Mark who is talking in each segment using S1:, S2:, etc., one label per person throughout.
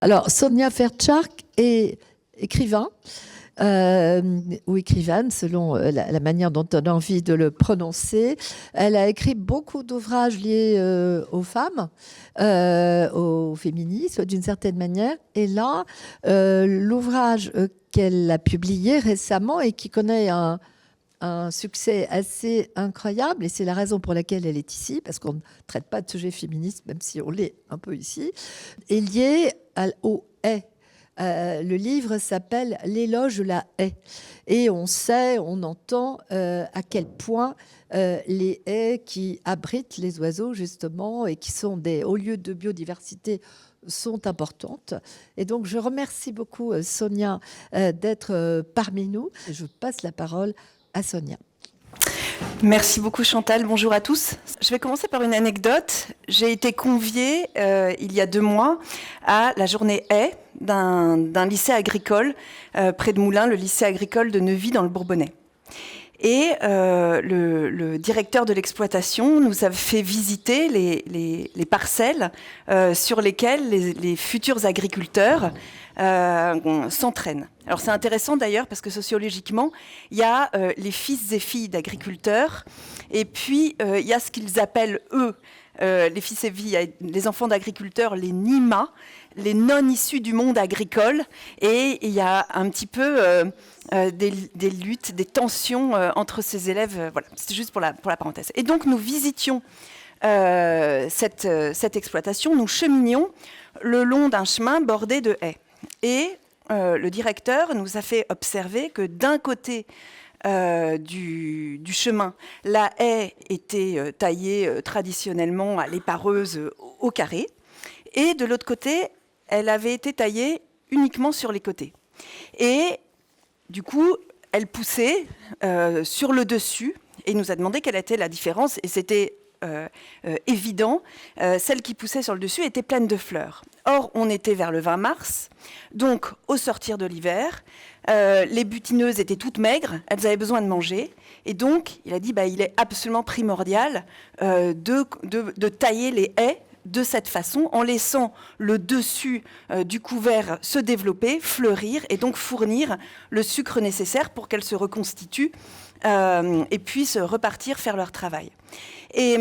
S1: Alors, Sonia Fertchark est écrivain. Ou écrivaine, selon la manière dont on a envie de le prononcer. Elle a écrit beaucoup d'ouvrages liés aux femmes, au féminisme, d'une certaine manière. Et là, l'ouvrage qu'elle a publié récemment et qui connaît un succès assez incroyable, et c'est la raison pour laquelle elle est ici, parce qu'on ne traite pas de sujet féministe, même si on l'est un peu ici, est lié au « est ». Le livre s'appelle L'éloge de la haie. Et on sait, on entend à quel point les haies qui abritent les oiseaux, justement, et qui sont des hauts lieux de biodiversité, sont importantes. Et donc, je remercie beaucoup Sonia d'être parmi nous. Je passe la parole à Sonia.
S2: Merci beaucoup Chantal, bonjour à tous. Je vais commencer par une anecdote. J'ai été conviée il y a 2 mois à la journée haie d'un lycée agricole près de Moulins, le lycée agricole de Neuvy dans le Bourbonnais. Et le directeur de l'exploitation nous a fait visiter les parcelles sur lesquelles les futurs agriculteurs s'entraînent. Alors c'est intéressant d'ailleurs parce que sociologiquement, il y a les fils et filles d'agriculteurs et puis il y a ce qu'ils appellent eux, les fils et filles, les enfants d'agriculteurs, les NIMA, les non issus du monde agricole, et il y a un petit peu des luttes, des tensions entre ces élèves. Voilà, c'est juste pour la parenthèse. Et donc nous visitions cette exploitation, nous cheminions le long d'un chemin bordé de haies. Et le directeur nous a fait observer que d'un côté du chemin, la haie était taillée traditionnellement à l'épareuse au carré, et de l'autre côté, elle avait été taillée uniquement sur les côtés. Et du coup, elle poussait sur le dessus, et il nous a demandé quelle était la différence, et c'était évident, celle qui poussait sur le dessus était pleine de fleurs. Or, on était vers le 20 mars, donc au sortir de l'hiver, les butineuses étaient toutes maigres, elles avaient besoin de manger, et donc il a dit il est absolument primordial de tailler les haies de cette façon, en laissant le dessus du couvert se développer, fleurir, et donc fournir le sucre nécessaire pour qu'elles se reconstituent et puissent repartir faire leur travail. Et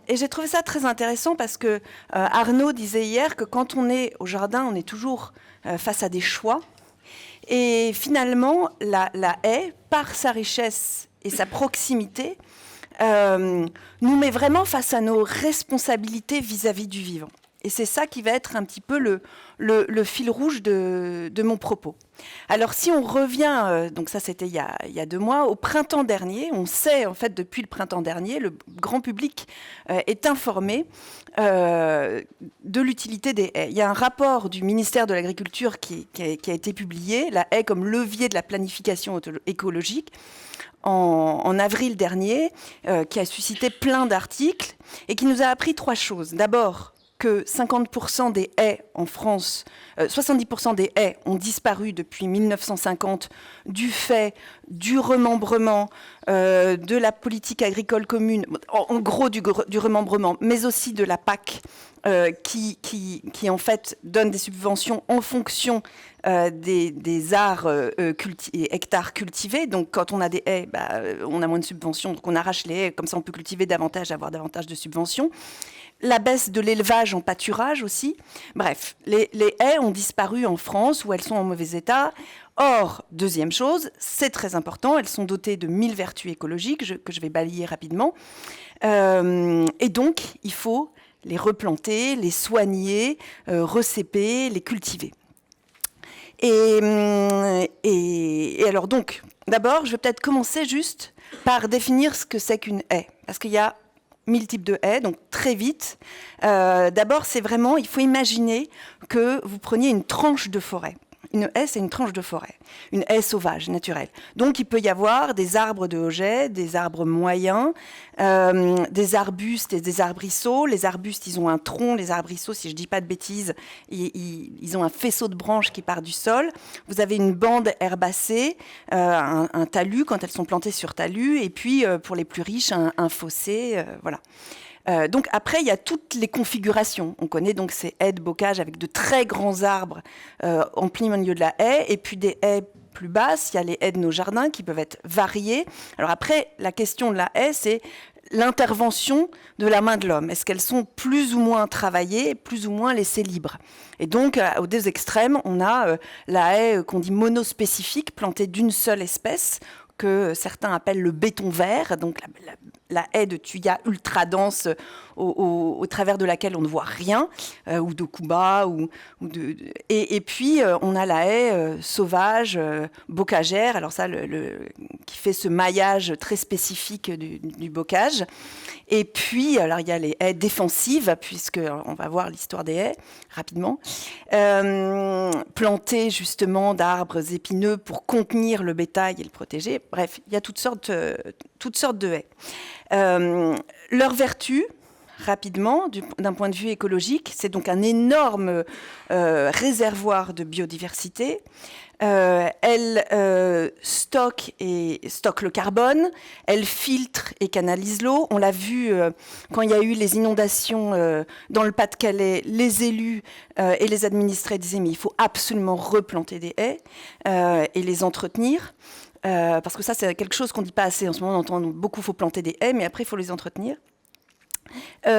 S2: j'ai trouvé ça très intéressant parce que Arnaud disait hier que quand on est au jardin, on est toujours face à des choix. Et finalement, la haie, par sa richesse et sa proximité, nous met vraiment face à nos responsabilités vis-à-vis du vivant. Et c'est ça qui va être un petit peu le fil rouge de mon propos. Alors si on revient, donc ça c'était il y a 2 mois, au printemps dernier, on sait en fait depuis le printemps dernier, le grand public est informé de l'utilité des haies. Il y a un rapport du ministère de l'Agriculture qui a été publié, la haie comme levier de la planification écologique, en avril dernier, qui a suscité plein d'articles et qui nous a appris 3 choses. D'abord, que 50% des haies en France, 70% des haies ont disparu depuis 1950 du fait du remembrement de la politique agricole commune, en gros du remembrement, mais aussi de la PAC qui en fait donne des subventions en fonction des arts et hectares cultivés. Donc quand on a des haies, on a moins de subventions, donc on arrache les haies, comme ça on peut cultiver davantage, avoir davantage de subventions. La baisse de l'élevage en pâturage aussi. Bref, les haies ont disparu en France où elles sont en mauvais état. Or, deuxième chose, c'est très important, elles sont dotées de 1000 vertus écologiques que je vais balayer rapidement. Et donc, il faut les replanter, les soigner, recéper, les cultiver. Et alors donc, d'abord, je vais peut-être commencer juste par définir ce que c'est qu'une haie. Parce qu'il y a 1000 types de haies, donc très vite. D'abord, il faut imaginer que vous preniez une tranche de forêt. Une haie, c'est une tranche de forêt, une haie sauvage, naturelle. Donc, il peut y avoir des arbres de hoget, des arbres moyens, des arbustes et des arbrisseaux. Les arbustes, ils ont un tronc. Les arbrisseaux, si je ne dis pas de bêtises, ils ont un faisceau de branches qui part du sol. Vous avez une bande herbacée, un talus quand elles sont plantées sur talus. Et puis, pour les plus riches, un fossé. Voilà. Donc après, il y a toutes les configurations. On connaît donc ces haies de bocage avec de très grands arbres en plein milieu de la haie, et puis des haies plus basses. Il y a les haies de nos jardins qui peuvent être variées. Alors après, la question de la haie, c'est l'intervention de la main de l'homme. Est-ce qu'elles sont plus ou moins travaillées, plus ou moins laissées libres? Et donc, aux deux extrêmes, on a la haie qu'on dit monospécifique, plantée d'une seule espèce, que certains appellent le béton vert, donc la haie de thuya ultra dense au travers de laquelle on ne voit rien, ou de kuba, et puis on a la haie sauvage, bocagère, alors ça, qui fait ce maillage très spécifique du bocage. Et puis, alors il y a les haies défensives, puisque on va voir l'histoire des haies rapidement, plantées justement d'arbres épineux pour contenir le bétail et le protéger. Bref, il y a toutes sortes de haies. Leur vertu, rapidement, d'un point de vue écologique, c'est donc un énorme réservoir de biodiversité. Elle stocke le carbone, elle filtre et canalise l'eau. On l'a vu quand il y a eu les inondations dans le Pas-de-Calais, les élus et les administrés disaient mais il faut absolument replanter des haies et les entretenir. Parce que ça, c'est quelque chose qu'on ne dit pas assez. En ce moment, on entend beaucoup, il faut planter des haies, mais après, il faut les entretenir. Il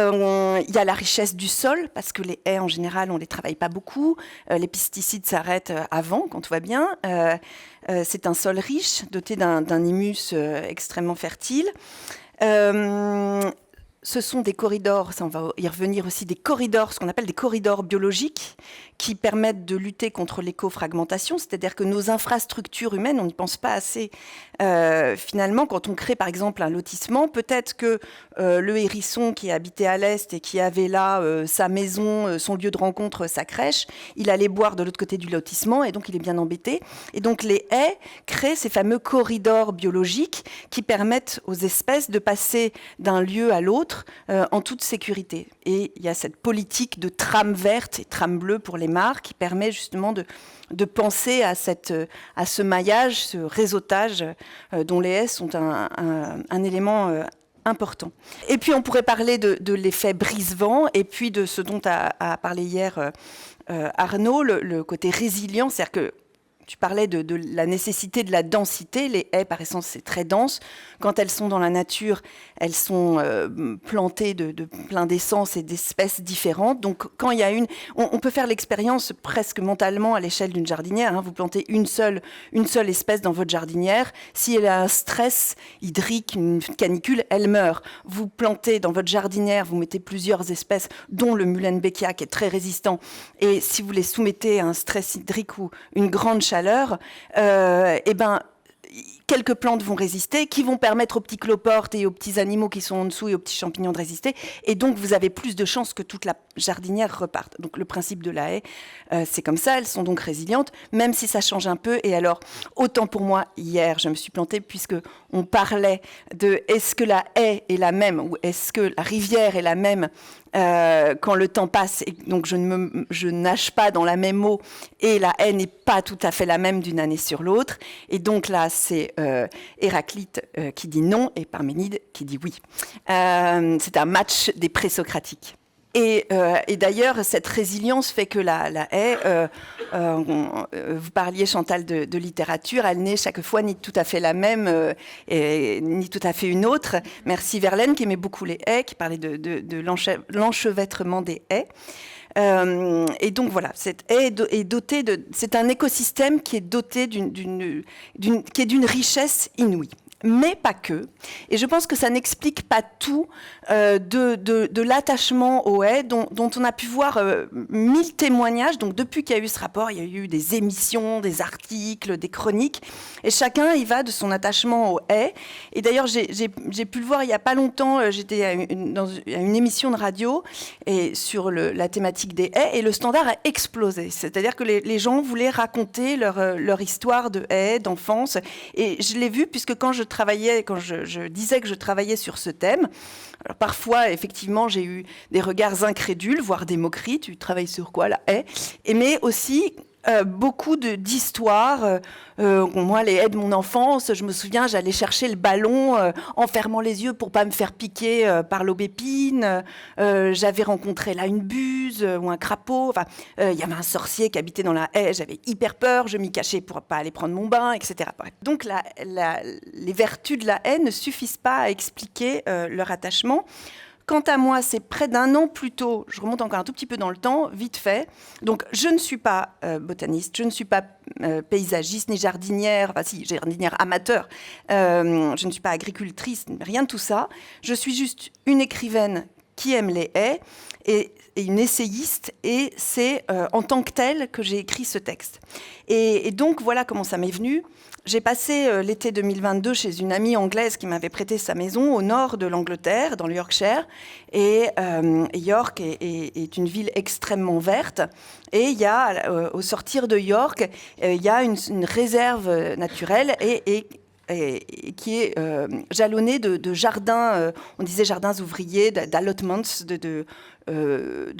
S2: y a la richesse du sol, parce que les haies, en général, on ne les travaille pas beaucoup. Les pesticides s'arrêtent avant, quand tout va bien. C'est un sol riche, doté d'un humus extrêmement fertile. Ce sont des corridors, ça on va y revenir aussi, des corridors, ce qu'on appelle des corridors biologiques, qui permettent de lutter contre l'écofragmentation, c'est-à-dire que nos infrastructures humaines, on n'y pense pas assez. Finalement, quand on crée par exemple un lotissement, peut-être que le hérisson qui habitait à l'est et qui avait là sa maison, son lieu de rencontre, sa crèche, il allait boire de l'autre côté du lotissement et donc il est bien embêté. Et donc les haies créent ces fameux corridors biologiques qui permettent aux espèces de passer d'un lieu à l'autre en toute sécurité. Et il y a cette politique de trame verte et trame bleue pour les mares qui permet justement de penser à ce maillage, ce réseautage dont les haies sont un élément important. Et puis on pourrait parler de l'effet brise-vent et puis de ce dont a parlé hier Arnaud, le côté résilient, c'est-à-dire que tu parlais de la nécessité de la densité. Les haies, par essence, c'est très dense. Quand elles sont dans la nature, elles sont plantées de plein d'essences et d'espèces différentes. Donc, quand il y a on peut faire l'expérience presque mentalement à l'échelle d'une jardinière. Hein. Vous plantez une seule espèce dans votre jardinière. Si elle a un stress hydrique, une canicule, elle meurt. Vous plantez dans votre jardinière, vous mettez plusieurs espèces, dont le Muehlenbeckia, qui est très résistant. Et si vous les soumettez à un stress hydrique ou une grande chaleur, quelques plantes vont résister, qui vont permettre aux petits cloportes et aux petits animaux qui sont en dessous et aux petits champignons de résister. Et donc, vous avez plus de chances que toute la jardinière reparte. Donc, le principe de la haie, c'est comme ça. Elles sont donc résilientes, même si ça change un peu. Et alors, autant pour moi, hier, je me suis plantée puisque on parlait de est-ce que la haie est la même ou est-ce que la rivière est la même quand le temps passe, et donc je nage pas dans la même eau et la haie n'est pas tout à fait la même d'une année sur l'autre. Et donc là, c'est Héraclite qui dit non et Parménide qui dit oui. C'est un match des présocratiques. Et d'ailleurs, cette résilience fait que la haie, vous parliez, Chantal, de littérature, elle n'est chaque fois ni tout à fait la même, ni tout à fait une autre. Merci Verlaine, qui aimait beaucoup les haies, qui parlait de l'enchevêtrement des haies. Et donc voilà, cette haie est dotée c'est un écosystème qui est doté d'une richesse inouïe. Mais pas que. Et je pense que ça n'explique pas tout de l'attachement aux haies dont on a pu voir 1000 témoignages. Donc depuis qu'il y a eu ce rapport, il y a eu des émissions, des articles, des chroniques. Et chacun y va de son attachement aux haies. Et d'ailleurs, j'ai pu le voir il n'y a pas longtemps. J'étais à une émission de radio et sur la thématique des haies. Et le standard a explosé. C'est-à-dire que les gens voulaient raconter leur histoire de haies, d'enfance. Et je l'ai vu puisque quand je disais que je travaillais sur ce thème, alors parfois, effectivement, j'ai eu des regards incrédules, voire des moqueries. Tu travailles sur quoi, la haie? Mais aussi, beaucoup d'histoires. Moi, les haies de mon enfance, je me souviens, j'allais chercher le ballon en fermant les yeux pour pas me faire piquer par l'aubépine. J'avais rencontré là une buse ou un crapaud. Enfin, il y avait un sorcier qui habitait dans la haie. J'avais hyper peur. Je m'y cachais pour pas aller prendre mon bain, etc. Bref. Donc, les vertus de la haie ne suffisent pas à expliquer leur attachement. Quant à moi, c'est près d'1 an plus tôt, je remonte encore un tout petit peu dans le temps, vite fait. Donc, je ne suis pas botaniste, je ne suis pas paysagiste ni jardinière, enfin si, jardinière amateur, je ne suis pas agricultrice, rien de tout ça. Je suis juste une écrivaine qui aime les haies et une essayiste, et c'est en tant que telle que j'ai écrit ce texte. Et donc, voilà comment ça m'est venu. J'ai passé l'été 2022 chez une amie anglaise qui m'avait prêté sa maison au nord de l'Angleterre, dans le Yorkshire. Et York est une ville extrêmement verte. Et il y a, au sortir de York, il y a une réserve naturelle et qui est jalonnée de jardins, on disait jardins ouvriers, d'allotments, de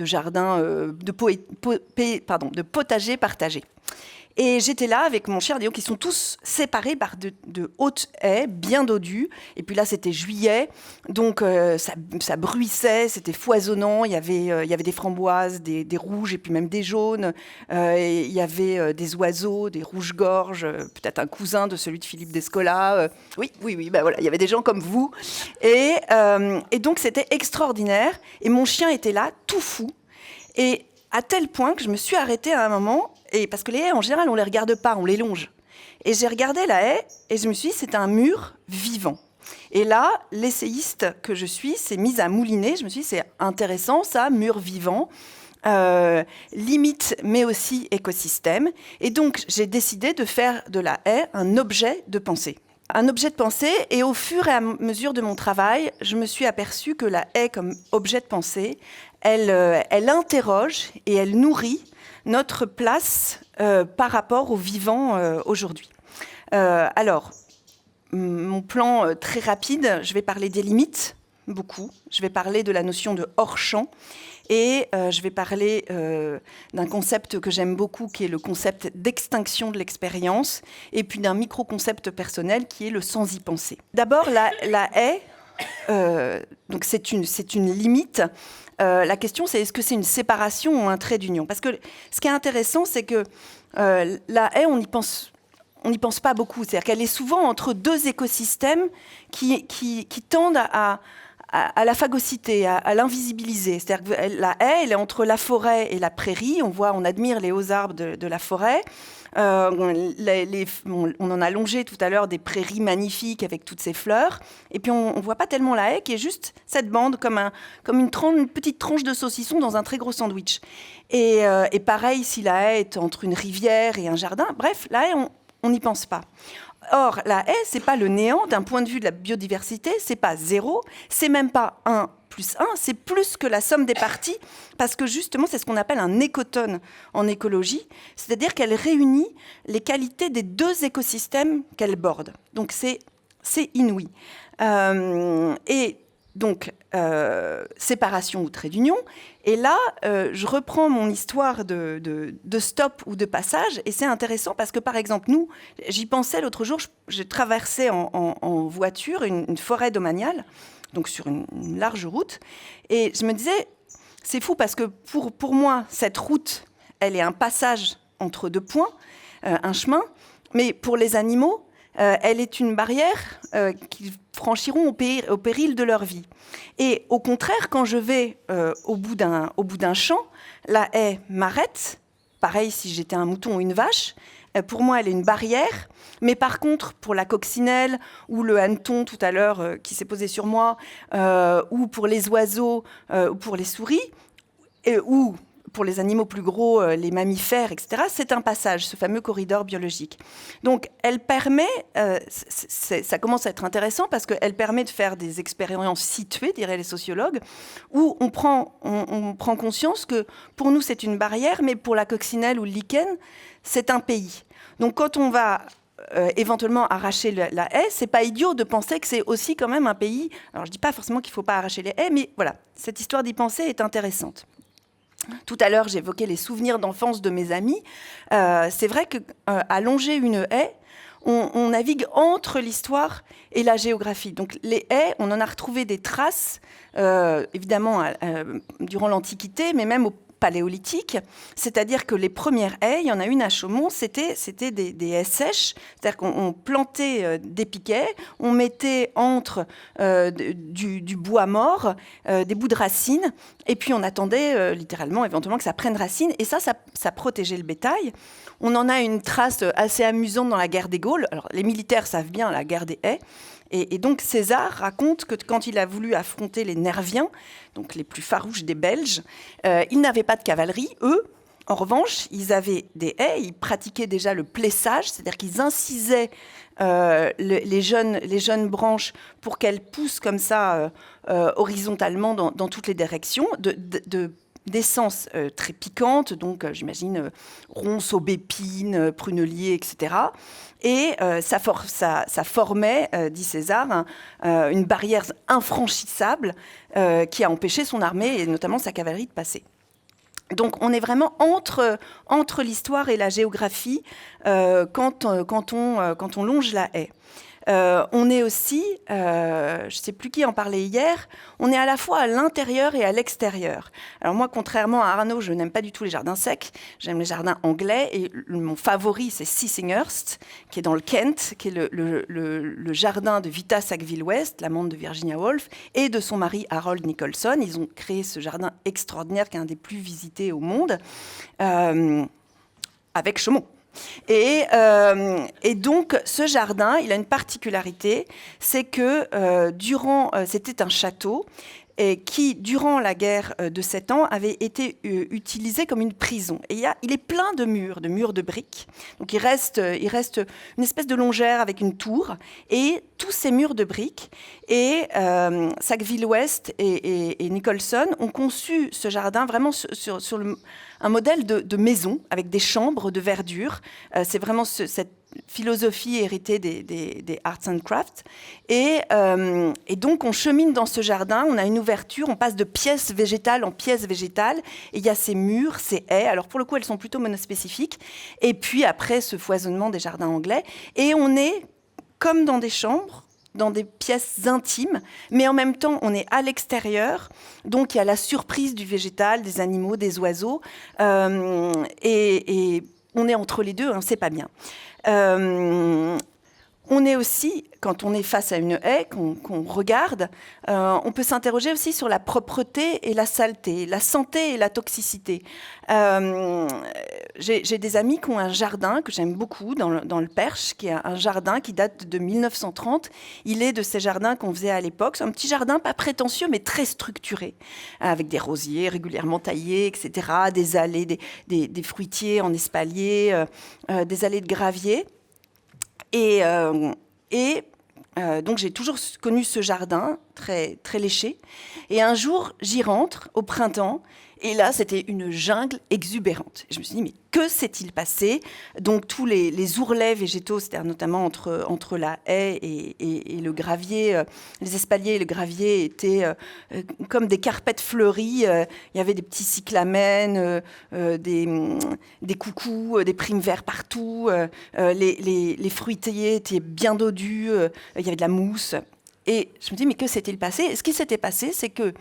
S2: jardins, de potagers partagés. Et j'étais là avec mon cher Léo, qui sont tous séparés par de hautes haies, bien dodues. Et puis là, c'était juillet, donc ça bruissait, c'était foisonnant. Il y avait des framboises, des rouges et puis même des jaunes. Il y avait des oiseaux, des rouges-gorges, peut-être un cousin de celui de Philippe Descola. Oui, ben voilà, il y avait des gens comme vous. Et donc, c'était extraordinaire. Et mon chien était là, tout fou. Et à tel point que je me suis arrêtée à un moment, parce que les haies, en général, on ne les regarde pas, on les longe. Et j'ai regardé la haie, et je me suis dit, c'est un mur vivant. Et là, l'essayiste que je suis s'est mise à mouliner. Je me suis dit, c'est intéressant, ça, mur vivant, limite, mais aussi écosystème. Et donc, j'ai décidé de faire de la haie un objet de pensée. Un objet de pensée, et au fur et à mesure de mon travail, je me suis aperçue que la haie, comme objet de pensée, elle interroge et elle nourrit notre place par rapport au vivant aujourd'hui. Alors, mon plan très rapide, je vais parler des limites, beaucoup. Je vais parler de la notion de hors-champ. Et je vais parler d'un concept que j'aime beaucoup, qui est le concept d'extinction de l'expérience, et puis d'un micro-concept personnel qui est le sans y penser. D'abord, la haie, donc c'est une limite. La question, c'est est-ce que c'est une séparation ou un trait d'union? Parce que ce qui est intéressant, c'est que la haie, on n'y pense pas beaucoup. C'est-à-dire qu'elle est souvent entre deux écosystèmes qui tendent à la phagocité, à l'invisibiliser. C'est-à-dire que la haie, elle est entre la forêt et la prairie. On admire les hauts arbres de la forêt. On en a longé tout à l'heure des prairies magnifiques avec toutes ces fleurs. Et puis, on ne voit pas tellement la haie qui est juste cette bande comme une petite tranche de saucisson dans un très gros sandwich. Et pareil, si la haie est entre une rivière et un jardin, bref, la haie, on n'y pense pas. Or, la haie, c'est pas le néant d'un point de vue de la biodiversité, c'est pas 0, c'est même pas 1 plus 1, c'est plus que la somme des parties, parce que justement, c'est ce qu'on appelle un écotone en écologie, c'est-à-dire qu'elle réunit les qualités des deux écosystèmes qu'elle borde. Donc, c'est inouï. Et donc, séparation ou trait d'union. Et là, je reprends mon histoire de stop ou de passage, et c'est intéressant parce que, par exemple, nous, j'y pensais l'autre jour, je traversais en voiture une forêt domaniale, donc sur une large route, et je me disais, c'est fou parce que pour moi, cette route, elle est un passage entre deux points, un chemin, mais pour les animaux, elle est une barrière qu'ils franchiront au péril de leur vie. Et au contraire, quand je vais au bout d'un champ, la haie m'arrête. Pareil, si j'étais un mouton ou une vache, pour moi, elle est une barrière. Mais par contre, pour la coccinelle ou le hanneton tout à l'heure qui s'est posé sur moi, ou pour les oiseaux, ou pour les souris, ou pour les animaux plus gros, les mammifères, etc., c'est un passage, ce fameux corridor biologique. Donc, elle permet, ça commence à être intéressant parce qu'elle permet de faire des expériences situées, diraient les sociologues, où on prend conscience que pour nous, c'est une barrière, mais pour la coccinelle ou le lichen, c'est un pays. Donc, quand on va éventuellement arracher la haie, c'est pas idiot de penser que c'est aussi quand même un pays. Alors, je dis pas forcément qu'il faut pas arracher les haies, mais voilà, cette histoire d'y penser est intéressante. Tout à l'heure, j'évoquais les souvenirs d'enfance de mes amis. C'est vrai qu'à longer une haie, on navigue entre l'histoire et la géographie. Donc les haies, on en a retrouvé des traces, évidemment, durant l'Antiquité, mais même au Paléolithique. C'est-à-dire que les premières haies, il y en a une à Chaumont, c'était des haies sèches. C'est-à-dire qu'on plantait des piquets, on mettait entre du bois mort, des bouts de racines, et puis on attendait littéralement, éventuellement, que ça prenne racine. Et ça protégeait le bétail. On en a une trace assez amusante dans la guerre des Gaules. Alors, les militaires savent bien la guerre des haies. Et donc, César raconte que quand il a voulu affronter les Nerviens, donc les plus farouches des Belges, ils n'avaient pas de cavalerie. Eux, en revanche, ils avaient des haies. Ils pratiquaient déjà le plessage, c'est-à-dire qu'ils incisaient les jeunes branches pour qu'elles poussent comme ça horizontalement dans toutes les directions, d'essence très piquante, donc j'imagine ronces, aubépines, pruneliers, etc. Et ça formait, dit César, une barrière infranchissable qui a empêché son armée, et notamment sa cavalerie, de passer. Donc on est vraiment entre l'histoire et la géographie quand on longe la haie. On est aussi, je ne sais plus qui en parlait hier, on est à la fois à l'intérieur et à l'extérieur. Alors moi, contrairement à Arnaud, je n'aime pas du tout les jardins secs, j'aime les jardins anglais, et mon favori, c'est Sissinghurst, qui est dans le Kent, qui est le jardin de Vita Sackville-West, l'amante de Virginia Woolf, et de son mari Harold Nicholson. Ils ont créé ce jardin extraordinaire, qui est un des plus visités au monde, avec Chaumont. Et donc, ce jardin, il a une particularité, c'est que c'était un château et qui, durant la guerre de 7 ans, avait été utilisé comme une prison. Et il est plein de murs de briques. Donc, il reste une espèce de longère avec une tour et tous ces murs de briques. Et Sackville-West et Nicholson ont conçu ce jardin vraiment sur un modèle de maison avec des chambres de verdure. C'est vraiment cette philosophie héritée des arts and crafts. Et donc, on chemine dans ce jardin, on a une ouverture, on passe de pièces végétales en pièces végétales, et il y a ces murs, ces haies. Alors, pour le coup, elles sont plutôt monospécifiques. Et puis, après, ce foisonnement des jardins anglais. Et on est comme dans des chambres, dans des pièces intimes, mais en même temps, on est à l'extérieur. Donc, il y a la surprise du végétal, des animaux, des oiseaux. Et on est entre les deux, on ne sait pas bien. On est aussi, quand on est face à une haie, qu'on regarde, on peut s'interroger aussi sur la propreté et la saleté, la santé et la toxicité. J'ai des amis qui ont un jardin que j'aime beaucoup dans le Perche, qui est un jardin qui date de 1930. Il est de ces jardins qu'on faisait à l'époque. C'est un petit jardin pas prétentieux, mais très structuré, avec des rosiers régulièrement taillés, etc., des allées, des fruitiers en espalier, des allées de gravier. Et donc, j'ai toujours connu ce jardin très, très léché. Et un jour, j'y rentre au printemps. Et là, c'était une jungle exubérante. Et je me suis dit, mais que s'est-il passé? Donc, tous les ourlets végétaux, c'est-à-dire notamment entre la haie et le gravier, les espaliers et le gravier étaient comme des carpettes fleuries. Il y avait des petits cyclamènes, des coucous, des primes verts partout. Les fruitiers étaient bien dodus. Il y avait de la mousse. Et je me dis, mais que s'est-il passé? Et ce qui s'était passé, c'est que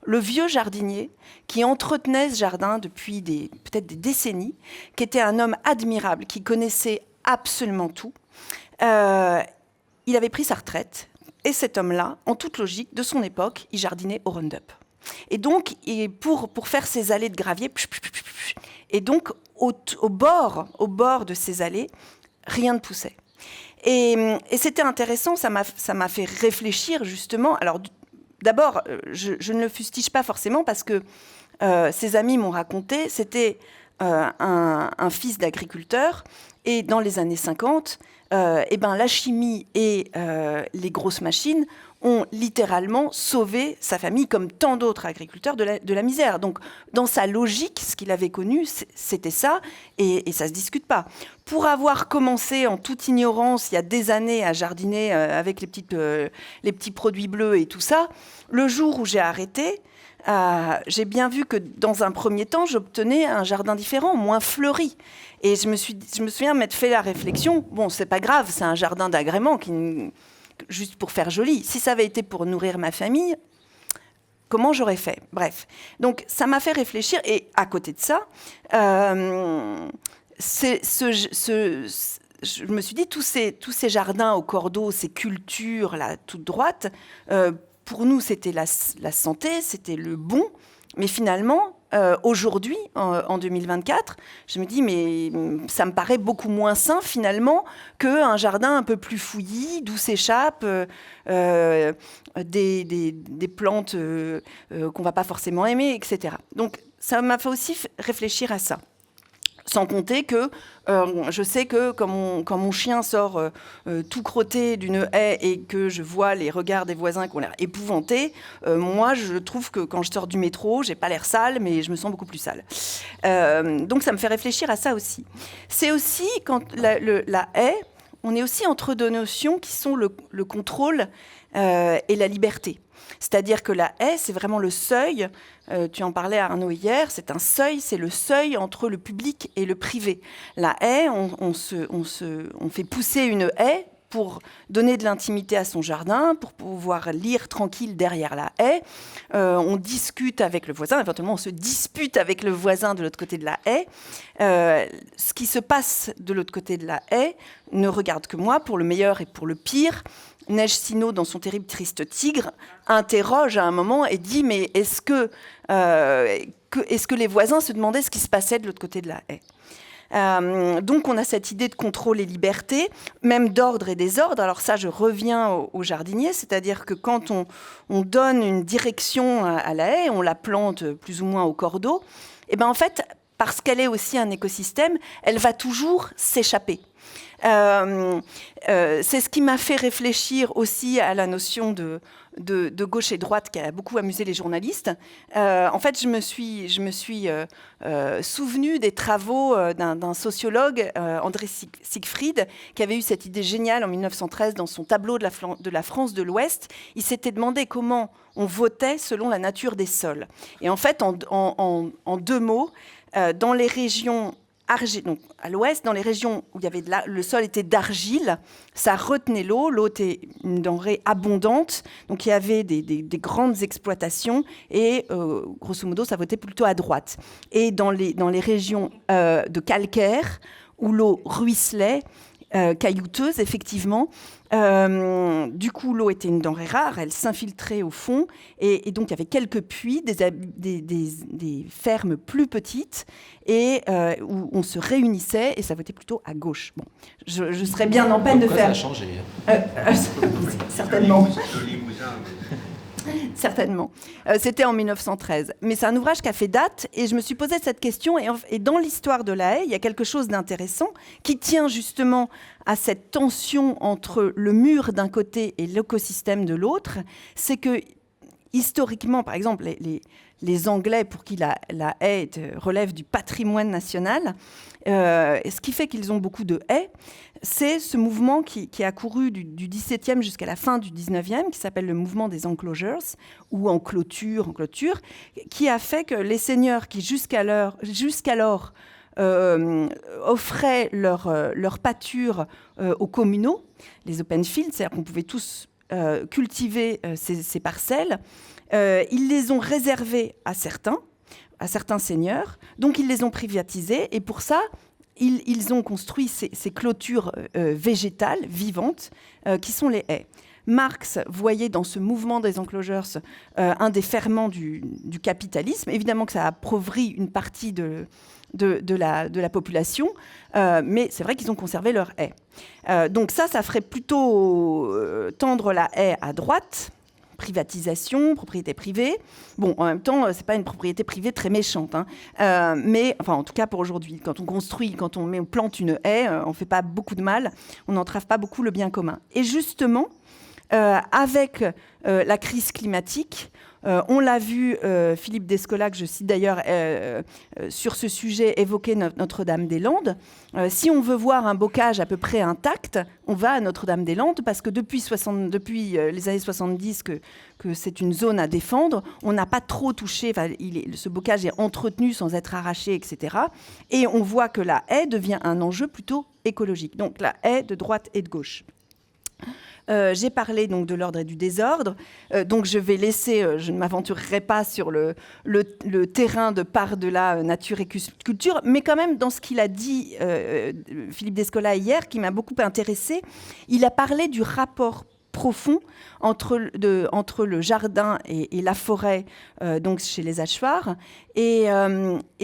S2: le vieux jardinier qui entretenait ce jardin depuis peut-être des décennies, qui était un homme admirable, qui connaissait absolument tout, il avait pris sa retraite. Et cet homme-là, en toute logique, de son époque, il jardinait au Roundup. Et donc, pour faire ses allées de gravier, et donc au bord de ces allées, rien ne poussait. Et c'était intéressant, ça m'a fait réfléchir justement. Alors, d'abord, je ne le fustige pas forcément parce que ses amis m'ont raconté, c'était un fils d'agriculteur, et dans les années 50, la chimie et les grosses machines ont littéralement sauvé sa famille, comme tant d'autres agriculteurs, de la misère. Donc, dans sa logique, ce qu'il avait connu, c'était ça, et ça ne se discute pas. Pour avoir commencé en toute ignorance, il y a des années, à jardiner avec les petits produits bleus et tout ça, le jour où j'ai arrêté, j'ai bien vu que dans un premier temps, j'obtenais un jardin différent, moins fleuri. Et je me souviens m'être fait la réflexion, bon, c'est pas grave, c'est un jardin d'agrément, juste pour faire joli. Si ça avait été pour nourrir ma famille, comment j'aurais fait? Bref. Donc, ça m'a fait réfléchir. Et à côté de ça, je me suis dit, tous ces jardins au cordeau, ces cultures, là, toutes droites, pour nous, c'était la santé, c'était le bon. Mais finalement, aujourd'hui, en 2024, je me dis, mais ça me paraît beaucoup moins sain, finalement, qu'un jardin un peu plus fouillis, d'où s'échappent des plantes qu'on ne va pas forcément aimer, etc. Donc, ça m'a fait aussi réfléchir à ça. Sans compter que je sais que quand mon chien sort tout crotté d'une haie et que je vois les regards des voisins qui ont l'air épouvantés, moi, je trouve que quand je sors du métro, j'ai pas l'air sale, mais je me sens beaucoup plus sale. Donc, ça me fait réfléchir à ça aussi. C'est aussi, quand la haie, on est aussi entre deux notions qui sont le contrôle et la liberté. C'est-à-dire que la haie, c'est vraiment le seuil. Tu en parlais à Arnaud hier, c'est un seuil, c'est le seuil entre le public et le privé. La haie, on fait pousser une haie pour donner de l'intimité à son jardin, pour pouvoir lire tranquille derrière la haie. On discute avec le voisin, éventuellement on se dispute avec le voisin de l'autre côté de la haie. Ce qui se passe de l'autre côté de la haie ne regarde que moi, pour le meilleur et pour le pire. Neige Sino, dans son terrible Triste Tigre, interroge à un moment et dit « Mais est-ce que les voisins se demandaient ce qui se passait de l'autre côté de la haie ?» Donc, on a cette idée de contrôle et liberté, même d'ordre et désordre. Alors ça, je reviens au jardinier, c'est-à-dire que quand on donne une direction à la haie, on la plante plus ou moins au cordeau, et ben en fait, parce qu'elle est aussi un écosystème, elle va toujours s'échapper. C'est ce qui m'a fait réfléchir aussi à la notion de gauche et droite qui a beaucoup amusé les journalistes. En fait, je me suis souvenu des travaux d'un sociologue, André Siegfried, qui avait eu cette idée géniale en 1913 dans son tableau de la France de l'Ouest. Il s'était demandé comment on votait selon la nature des sols. Et en fait, en deux mots, dans les régions donc à l'ouest, dans les régions où il y avait le sol était d'argile, ça retenait l'eau. L'eau était une denrée abondante, donc il y avait des grandes exploitations et grosso modo, ça votait plutôt à droite. Et dans les régions de calcaire, où l'eau ruisselait, caillouteuse, effectivement. Du coup, l'eau était une denrée rare, elle s'infiltrait au fond, et donc il y avait quelques puits, des fermes plus petites, et où on se réunissait, et ça votait plutôt à gauche. Bon, je serais bien en peine de faire...
S3: Ça a changé.
S2: Certainement. Certainement. C'était en 1913. Mais c'est un ouvrage qui a fait date, et je me suis posé cette question. Et dans l'histoire de la haie, il y a quelque chose d'intéressant qui tient justement à cette tension entre le mur d'un côté et l'écosystème de l'autre. C'est que, historiquement, par exemple, les Anglais, pour qui la haie relève du patrimoine national, ce qui fait qu'ils ont beaucoup de haies, c'est ce mouvement qui a couru du XVIIe jusqu'à la fin du XIXe, qui s'appelle le mouvement des enclosures, ou en clôture, qui a fait que les seigneurs qui jusqu'alors offraient leur pâture aux communaux, les open fields, c'est-à-dire qu'on pouvait tous cultiver ces parcelles, ils les ont réservées à certains seigneurs, donc ils les ont privatisées, et pour ça, ils ont construit ces clôtures végétales, vivantes, qui sont les haies. Marx voyait dans ce mouvement des enclosures un des ferments du capitalisme. Évidemment que ça a appauvri une partie de la population, mais c'est vrai qu'ils ont conservé leur haie. Donc ça ferait plutôt tendre la haie à droite, privatisation, propriété privée. Bon, en même temps, c'est pas une propriété privée très méchante, hein. Mais, enfin, en tout cas pour aujourd'hui, quand on construit, quand on plante une haie, on fait pas beaucoup de mal, on n'entrave pas beaucoup le bien commun. Et justement, avec la crise climatique. On l'a vu, Philippe Descola, que je cite d'ailleurs sur ce sujet, évoquer Notre-Dame-des-Landes. Si on veut voir un bocage à peu près intact, on va à Notre-Dame-des-Landes parce que depuis les années 70 que c'est une zone à défendre, on n'a pas trop touché, ce bocage est entretenu sans être arraché, etc. Et on voit que la haie devient un enjeu plutôt écologique. Donc la haie de droite et de gauche. J'ai parlé donc de l'ordre et du désordre, donc je vais laisser, je ne m'aventurerai pas sur le terrain de part de la nature et culture, mais quand même dans ce qu'il a dit Philippe Descola hier, qui m'a beaucoup intéressée, il a parlé du rapport profond entre le jardin et la forêt, donc chez les hachoirs. Et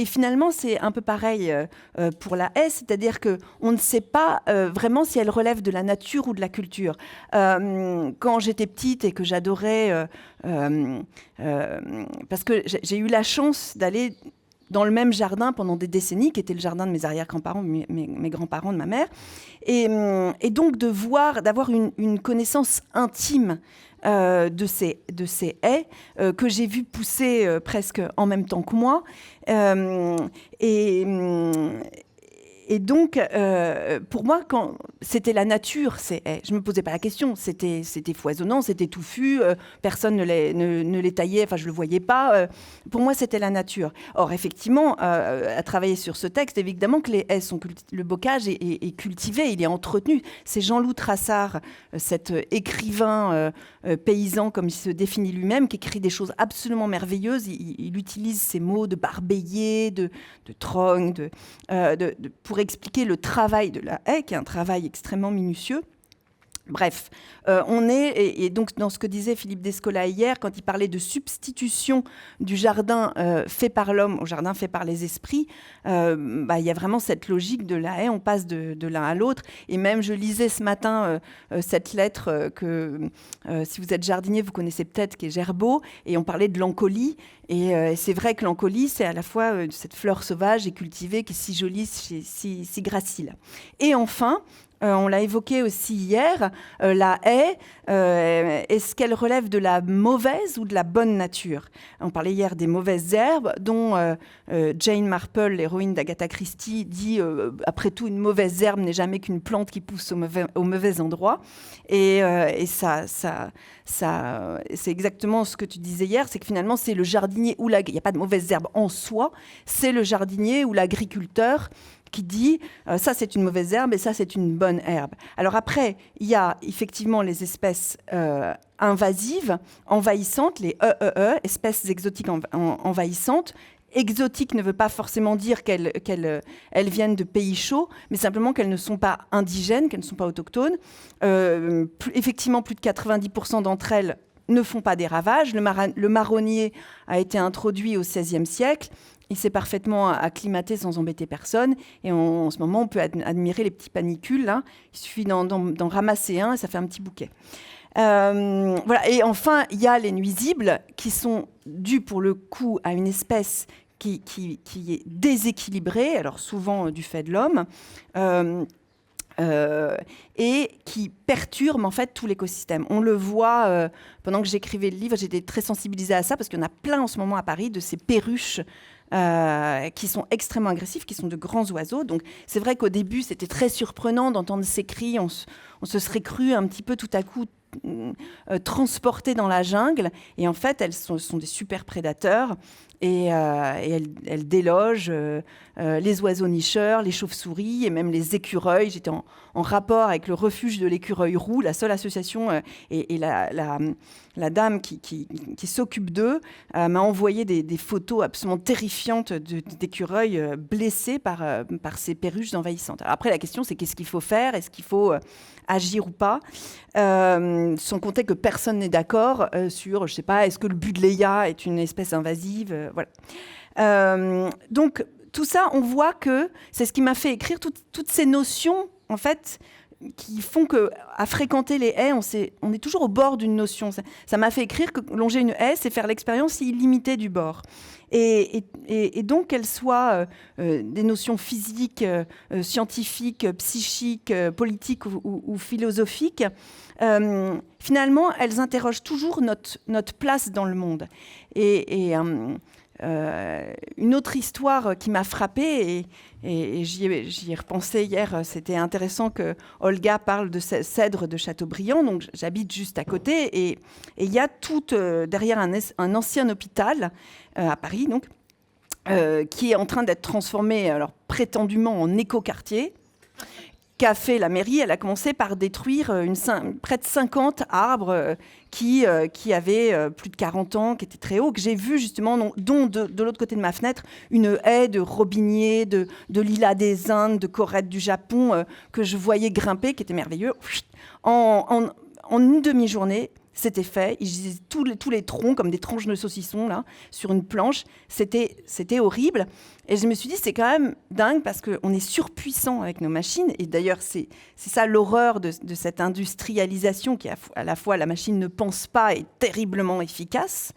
S2: finalement, c'est un peu pareil pour la haie, c'est-à-dire qu'on ne sait pas vraiment si elle relève de la nature ou de la culture. Quand j'étais petite et que j'adorais, parce que j'ai eu la chance d'aller dans le même jardin pendant des décennies, qui était le jardin de mes arrière-grands-parents, mes grands-parents de ma mère. Et donc d'avoir une connaissance intime de ces haies que j'ai vues pousser presque en même temps que moi. Et donc, pour moi, quand c'était la nature, ces haies, je ne me posais pas la question. C'était foisonnant, c'était touffu, personne ne les taillait, enfin, je ne le voyais pas. Pour moi, c'était la nature. Or, effectivement, à travailler sur ce texte, évidemment que les haies sont le bocage est cultivé, il est entretenu. C'est Jean-Loup Trassard, cet écrivain paysan, comme il se définit lui-même, qui écrit des choses absolument merveilleuses. Il utilise ces mots de barbéier, de trogne, pour expliquer le travail de la haie, qui est un travail extrêmement minutieux. Bref, on est, et donc dans ce que disait Philippe Descola hier, quand il parlait de substitution du jardin fait par l'homme au jardin fait par les esprits, il y a vraiment cette logique de la haie, on passe de l'un à l'autre. Et même, je lisais ce matin cette lettre que, si vous êtes jardinier, vous connaissez peut-être, qui est Gerbeau, et on parlait de l'encolie. Et c'est vrai que l'encolie, c'est à la fois cette fleur sauvage et cultivée qui est si jolie, si gracile. Et enfin, on l'a évoqué aussi hier, la haie, est-ce qu'elle relève de la mauvaise ou de la bonne nature ? On parlait hier des mauvaises herbes, dont Jane Marple, l'héroïne d'Agatha Christie, dit après tout, une mauvaise herbe n'est jamais qu'une plante qui pousse au mauvais endroit. Et ça, c'est exactement ce que tu disais hier, c'est que finalement, c'est le jardinier ou il n'y a pas de mauvaise herbe en soi, c'est le jardinier ou l'agriculteur qui dit ça c'est une mauvaise herbe et ça c'est une bonne herbe. Alors après, il y a effectivement les espèces invasives, envahissantes, les espèces exotiques envahissantes. Exotique ne veut pas forcément dire qu'elles viennent de pays chauds, mais simplement qu'elles ne sont pas indigènes, qu'elles ne sont pas autochtones. Effectivement, plus de 90% d'entre elles ne font pas des ravages. Le marronnier a été introduit au XVIe siècle. Il s'est parfaitement acclimaté sans embêter personne. Et en ce moment, on peut admirer les petits panicules. Là. Il suffit d'en ramasser un et ça fait un petit bouquet. Voilà. Et enfin, il y a les nuisibles qui sont dus pour le coup à une espèce qui est déséquilibrée, alors souvent du fait de l'homme, et qui perturbe en fait tout l'écosystème. On le voit, pendant que j'écrivais le livre, j'étais très sensibilisée à ça parce qu'il y en a plein en ce moment à Paris de ces perruches qui sont extrêmement agressifs, qui sont de grands oiseaux. Donc c'est vrai qu'au début, c'était très surprenant d'entendre ces cris. On se serait cru un petit peu tout à coup transportés dans la jungle. Et en fait, elles sont des super prédateurs. Et elles délogent les oiseaux nicheurs, les chauves-souris et même les écureuils. J'étais en rapport avec le refuge de l'écureuil roux, la seule association, et la dame qui s'occupe d'eux m'a envoyé des photos absolument terrifiantes d'écureuils blessés par ces perruches envahissantes. Alors après, la question, c'est qu'est-ce qu'il faut faire ? Est-ce qu'il faut agir ou pas, sans compter que personne n'est d'accord sur, je ne sais pas, est-ce que le Buddleia est une espèce invasive, voilà. Donc, tout ça, on voit que c'est ce qui m'a fait écrire toutes ces notions, en fait, qui font qu'à fréquenter les haies, on est toujours au bord d'une notion. Ça m'a fait écrire que longer une haie, c'est faire l'expérience illimitée du bord. Et donc, qu'elles soient des notions physiques, scientifiques, psychiques, politiques ou philosophiques, finalement, elles interrogent toujours notre place dans le monde. Une autre histoire qui m'a frappée, et j'y ai repensé hier, c'était intéressant que Olga parle de Cèdres de Châteaubriand, donc j'habite juste à côté, et il y a derrière un ancien hôpital à Paris, donc, qui est en train d'être transformé, alors prétendument en écoquartier. Qu'a fait la mairie? Elle a commencé par détruire près de 50 arbres qui avaient plus de 40 ans, qui étaient très hauts, que j'ai vu justement, dont de l'autre côté de ma fenêtre, une haie de robiniers, de lilas des Indes, de corettes du Japon, que je voyais grimper, qui était merveilleux. En une demi-journée, c'était fait. Ils disaient tous les troncs comme des tranches de saucisson là, sur une planche. C'était horrible. Et je me suis dit, c'est quand même dingue parce qu'on est surpuissant avec nos machines. Et d'ailleurs, c'est ça l'horreur de cette industrialisation qui, à la fois, la machine ne pense pas et est terriblement efficace.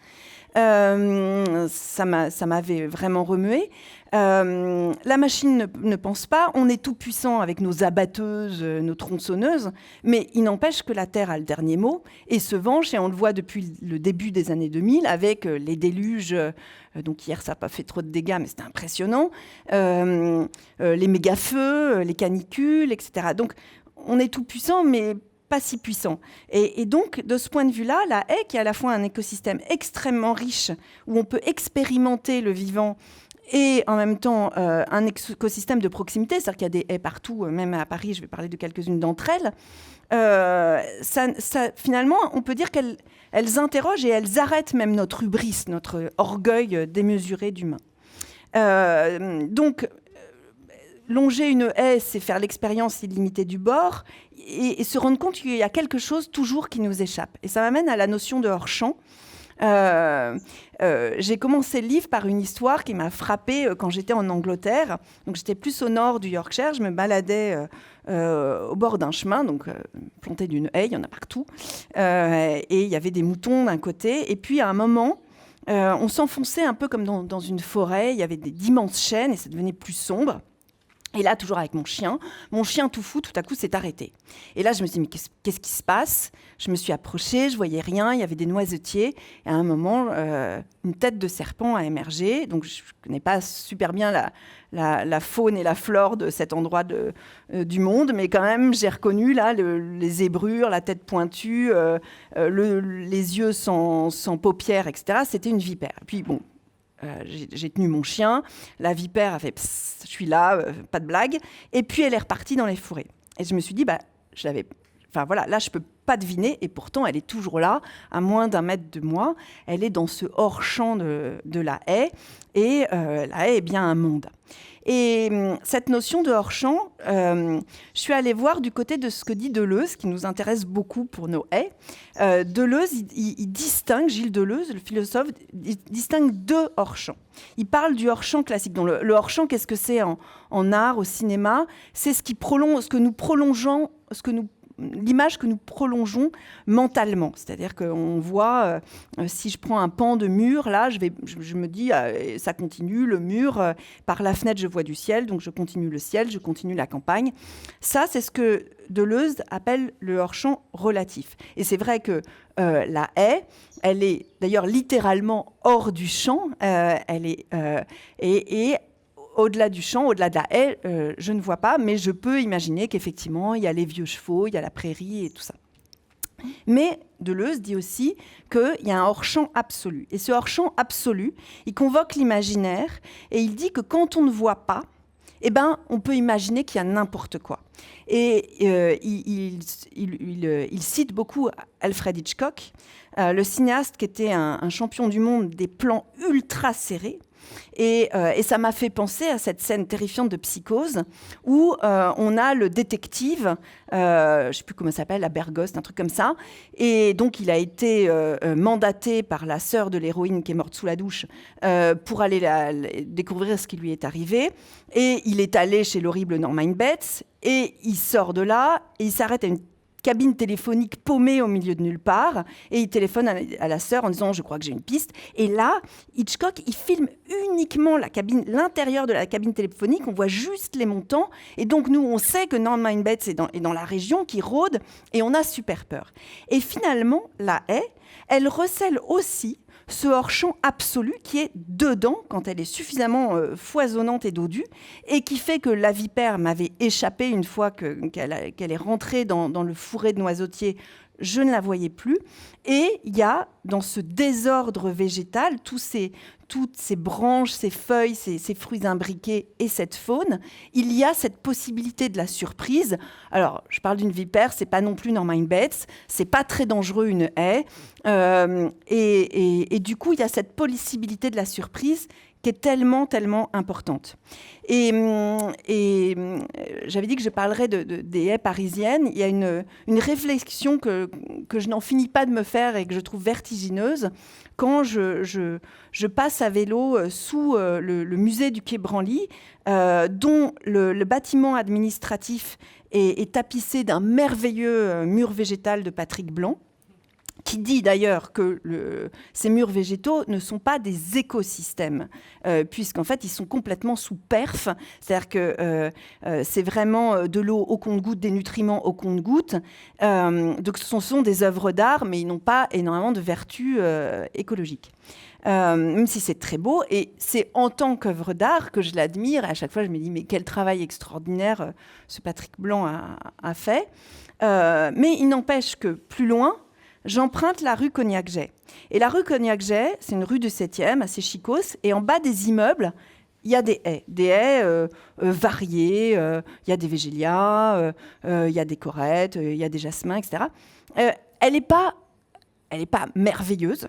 S2: Ça m'avait vraiment remué. La machine ne pense pas. On est tout puissant avec nos abatteuses, nos tronçonneuses, mais il n'empêche que la Terre a le dernier mot et se venge, et on le voit depuis le début des années 2000 avec les déluges. Donc hier, ça n'a pas fait trop de dégâts, mais c'était impressionnant. Les méga-feux, les canicules, etc. Donc on est tout puissant, mais pas si puissant. Et donc, de ce point de vue-là, la haie, qui est à la fois un écosystème extrêmement riche, où on peut expérimenter le vivant, et en même temps un écosystème de proximité, c'est-à-dire qu'il y a des haies partout, même à Paris, je vais parler de quelques-unes d'entre elles, finalement, on peut dire qu'elles interrogent et elles arrêtent même notre hubris, notre orgueil démesuré d'humain. Donc, longer une haie, c'est faire l'expérience illimitée du bord et se rendre compte qu'il y a quelque chose toujours qui nous échappe. Et ça m'amène à la notion de hors-champ. J'ai commencé le livre par une histoire qui m'a frappée quand j'étais en Angleterre. Donc, j'étais plus au nord du Yorkshire. Je me baladais au bord d'un chemin, donc planté d'une haie, il y en a partout. Et il y avait des moutons d'un côté. Et puis, à un moment, on s'enfonçait un peu comme dans une forêt. Il y avait d'immenses chênes et ça devenait plus sombre. Et là, toujours avec mon chien tout fou, tout à coup, s'est arrêté. Et là, je me suis dit, mais qu'est-ce qui se passe? Je me suis approchée, je voyais rien, il y avait des noisetiers. Et à un moment, une tête de serpent a émergé. Donc, je ne connais pas super bien la faune et la flore de cet endroit du monde, mais quand même, j'ai reconnu là les zébrures, la tête pointue, les yeux sans paupières, etc. C'était une vipère. Et puis, bon, j'ai tenu mon chien, la vipère a fait psst, je suis là, pas de blague, et puis elle est repartie dans les forêts. Et je me suis dit, là je peux pas deviner, et pourtant elle est toujours là, à moins d'1 mètre de moi, elle est dans ce hors-champ de la haie, et la haie est bien un monde. Et cette notion de hors-champ, je suis allée voir du côté de ce que dit Deleuze, qui nous intéresse beaucoup pour nos haies. Deleuze, il distingue, Gilles Deleuze, le philosophe, il distingue 2 hors-champs. Il parle du hors-champ classique. Donc le hors-champ, qu'est-ce que c'est en art, au cinéma? C'est l'image que nous prolongeons mentalement. C'est-à-dire qu'on voit, si je prends un pan de mur, là, je me dis, ça continue, le mur, par la fenêtre, je vois du ciel, donc je continue le ciel, je continue la campagne. Ça, c'est ce que Deleuze appelle le hors-champ relatif. Et c'est vrai que la haie, elle est d'ailleurs littéralement hors du champ, et au-delà du champ, au-delà de la haie, je ne vois pas, mais je peux imaginer qu'effectivement, il y a les vieux chevaux, il y a la prairie et tout ça. Mais Deleuze dit aussi qu'il y a un hors-champ absolu. Et ce hors-champ absolu, il convoque l'imaginaire et il dit que quand on ne voit pas, on peut imaginer qu'il y a n'importe quoi. Et il cite beaucoup Alfred Hitchcock, le cinéaste qui était un champion du monde des plans ultra serrés. Et ça m'a fait penser à cette scène terrifiante de Psychose où on a le détective, je ne sais plus comment ça s'appelle, la Bergost, un truc comme ça. Et donc, il a été mandaté par la sœur de l'héroïne qui est morte sous la douche pour aller découvrir ce qui lui est arrivé. Et il est allé chez l'horrible Norman Bates et il sort de là et il s'arrête à une cabine téléphonique paumée au milieu de nulle part et il téléphone à la sœur en disant « je crois que j'ai une piste ». Et là, Hitchcock, il filme uniquement l'intérieur de la cabine téléphonique, on voit juste les montants et donc nous, on sait que Norman Bates est dans la région, qui rôde et on a super peur. Et finalement, la haie, elle recèle aussi ce hors-champ absolu qui est dedans quand elle est suffisamment foisonnante et dodue et qui fait que la vipère m'avait échappé une fois qu'elle est rentrée dans le fourré de noisetiers. Je ne la voyais plus. Et il y a dans ce désordre végétal, toutes ces branches, ces feuilles, ces fruits imbriqués et cette faune, il y a cette possibilité de la surprise. Alors, je parle d'une vipère, c'est pas non plus Norman Bates, c'est pas très dangereux une haie. Et du coup, il y a cette possibilité de la surprise qui est tellement, tellement importante. Et j'avais dit que je parlerais des haies parisiennes. Il y a une réflexion que je n'en finis pas de me faire et que je trouve vertigineuse quand je passe à vélo sous le musée du Quai Branly, dont le bâtiment administratif est tapissé d'un merveilleux mur végétal de Patrick Blanc, qui dit d'ailleurs que ces murs végétaux ne sont pas des écosystèmes, puisqu'en fait, ils sont complètement sous perf. C'est-à-dire que c'est vraiment de l'eau au compte-gouttes, des nutriments au compte-gouttes. Donc, ce sont des œuvres d'art, mais ils n'ont pas énormément de vertus écologiques. Même si c'est très beau. Et c'est en tant qu'œuvre d'art que je l'admire. Et à chaque fois, je me dis, mais quel travail extraordinaire ce Patrick Blanc a fait. Mais il n'empêche que plus loin, j'emprunte la rue Cognac-Jay. Et la rue Cognac-Jay, c'est une rue du 7e, assez chicose. Et en bas des immeubles, il y a des haies variées. Il y a des végélias, il y a des corettes, il y a des jasmins, etc. Elle n'est pas merveilleuse,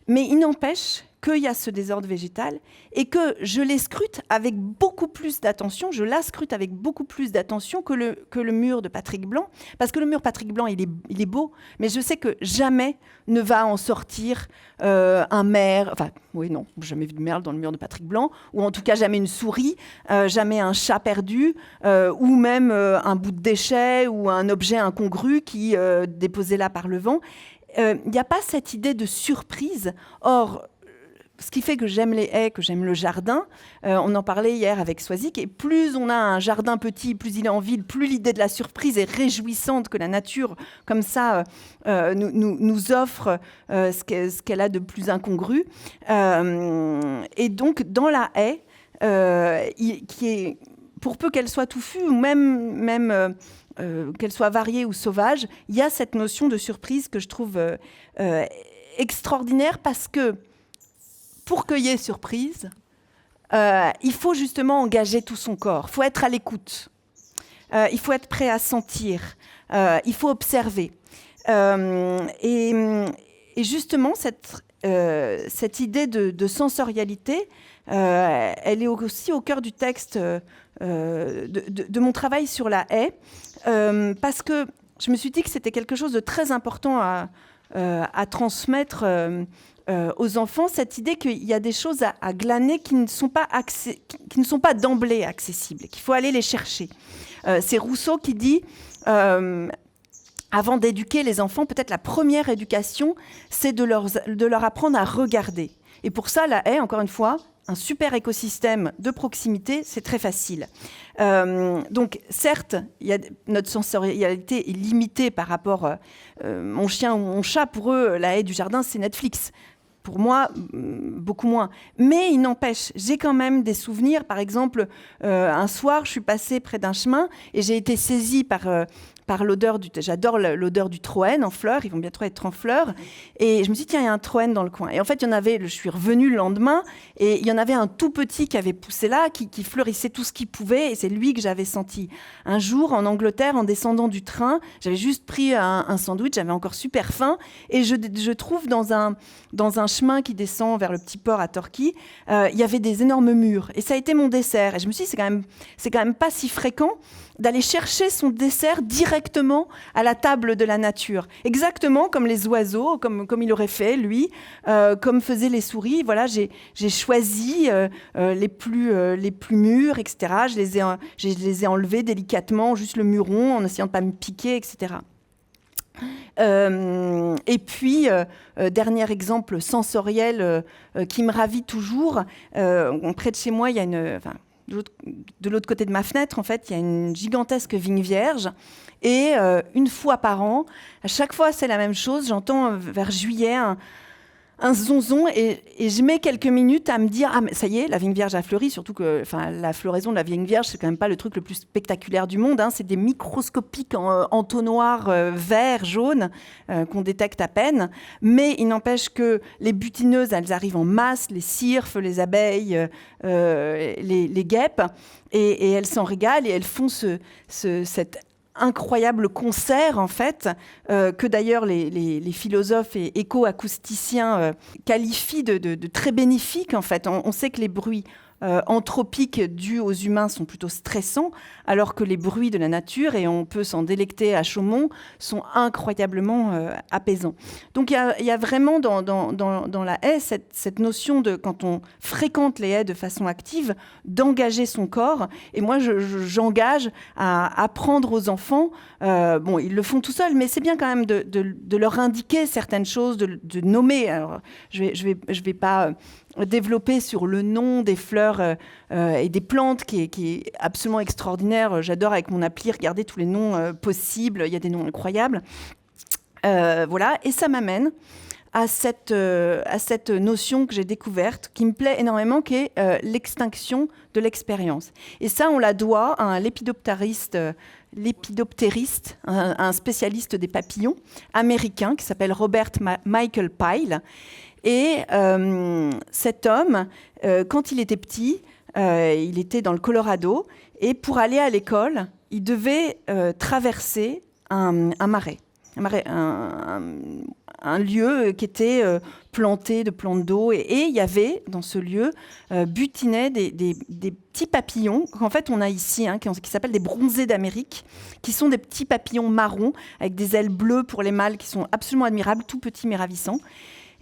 S2: mais il n'empêche qu'il y a ce désordre végétal et que je les scrute avec beaucoup plus d'attention, je la scrute avec beaucoup plus d'attention que le mur de Patrick Blanc, parce que le mur Patrick Blanc, il est beau, mais je sais que jamais ne va en sortir un merle, enfin, oui, non, jamais vu de merle dans le mur de Patrick Blanc, ou en tout cas jamais une souris, jamais un chat perdu, ou même un bout de déchet ou un objet incongru qui déposé là par le vent. Il n'y a pas cette idée de surprise. Or, ce qui fait que j'aime les haies, que j'aime le jardin, on en parlait hier avec Swazik, et plus on a un jardin petit, plus il est en ville, plus l'idée de la surprise est réjouissante, que la nature, comme ça, nous offre ce qu'elle a de plus incongru. Et donc, dans la haie, qui est, pour peu qu'elle soit touffue, ou même qu'elle soit variée ou sauvage, il y a cette notion de surprise que je trouve extraordinaire, parce que pour qu'il y ait surprise, il faut justement engager tout son corps. Il faut être à l'écoute. Il faut être prêt à sentir. Il faut observer. Et justement, cette idée de sensorialité, elle est aussi au cœur du texte de mon travail sur la haie, parce que je me suis dit que c'était quelque chose de très important à transmettre aux enfants, cette idée qu'il y a des choses à glaner qui ne sont pas d'emblée accessibles, qu'il faut aller les chercher. C'est Rousseau qui dit, avant d'éduquer les enfants, peut-être la première éducation, c'est de leur apprendre à regarder. Et pour ça, la haie, encore une fois, un super écosystème de proximité, c'est très facile. Donc, certes, notre sensorialité est limitée par rapport mon chien ou mon chat. Pour eux, la haie du jardin, c'est Netflix. Pour moi, beaucoup moins. Mais il n'empêche, j'ai quand même des souvenirs. Par exemple, un soir, je suis passée près d'un chemin et j'ai été saisie par l'odeur j'adore l'odeur du troène en fleurs, ils vont bientôt être en fleurs, et je me suis dit, tiens, il y a un troène dans le coin. Et en fait, il y en avait, je suis revenue le lendemain, et il y en avait un tout petit qui avait poussé là, qui fleurissait tout ce qu'il pouvait, et c'est lui que j'avais senti. Un jour, en Angleterre, en descendant du train, j'avais juste pris un sandwich, j'avais encore super faim, et je trouve dans un chemin qui descend vers le petit port à Torquay, il y avait des énormes murs. Et ça a été mon dessert. Et je me suis dit, c'est quand même pas si fréquent d'aller chercher son dessert directement à la table de la nature. Exactement comme les oiseaux, comme il aurait fait, lui, comme faisaient les souris. Voilà, j'ai choisi les plus mûrs, etc. Je les ai enlevés délicatement, juste le muron, en essayant de ne pas me piquer, etc. Et puis, dernier exemple sensoriel qui me ravit toujours, près de chez moi, il y a de l'autre côté de ma fenêtre, en fait, il y a une gigantesque vigne vierge. Et une fois par an, à chaque fois, c'est la même chose. J'entends vers juillet un zonzon et je mets quelques minutes à me dire ah mais ça y est, la vigne vierge a fleuri, surtout que la floraison de la vigne vierge c'est quand même pas le truc le plus spectaculaire du monde, hein. C'est des microscopiques entonnoirs verts, jaunes qu'on détecte à peine, mais il n'empêche que les butineuses elles arrivent en masse, les cirfes, les abeilles, les guêpes et elles s'en régalent et elles font cette incroyable concert, en fait, que d'ailleurs les philosophes et éco-acousticiens qualifient de très bénéfiques, en fait. On sait que les bruits anthropiques dus aux humains sont plutôt stressants, alors que les bruits de la nature, et on peut s'en délecter à Chaumont, sont incroyablement apaisants. Donc il y a vraiment dans la haie cette notion de, quand on fréquente les haies de façon active, d'engager son corps. Et moi, j'engage à apprendre aux enfants, bon, ils le font tout seuls, mais c'est bien quand même de leur indiquer certaines choses, de nommer. Alors, je vais pas développé sur le nom des fleurs et des plantes qui est absolument extraordinaire. J'adore avec mon appli regarder tous les noms possibles. Il y a des noms incroyables. Voilà. Et ça m'amène à cette notion que j'ai découverte, qui me plaît énormément, qui est l'extinction de l'expérience. Et ça, on la doit à un lépidoptériste, un spécialiste des papillons américain qui s'appelle Robert Michael Pyle. Et cet homme, quand il était petit, il était dans le Colorado, et pour aller à l'école, il devait traverser un marais, un lieu qui était planté de plantes d'eau. Et il y avait, dans ce lieu, butinaient des petits papillons, qu'en fait on a ici, hein, qui s'appellent des bronzés d'Amérique, qui sont des petits papillons marrons, avec des ailes bleues pour les mâles, qui sont absolument admirables, tout petits mais ravissants.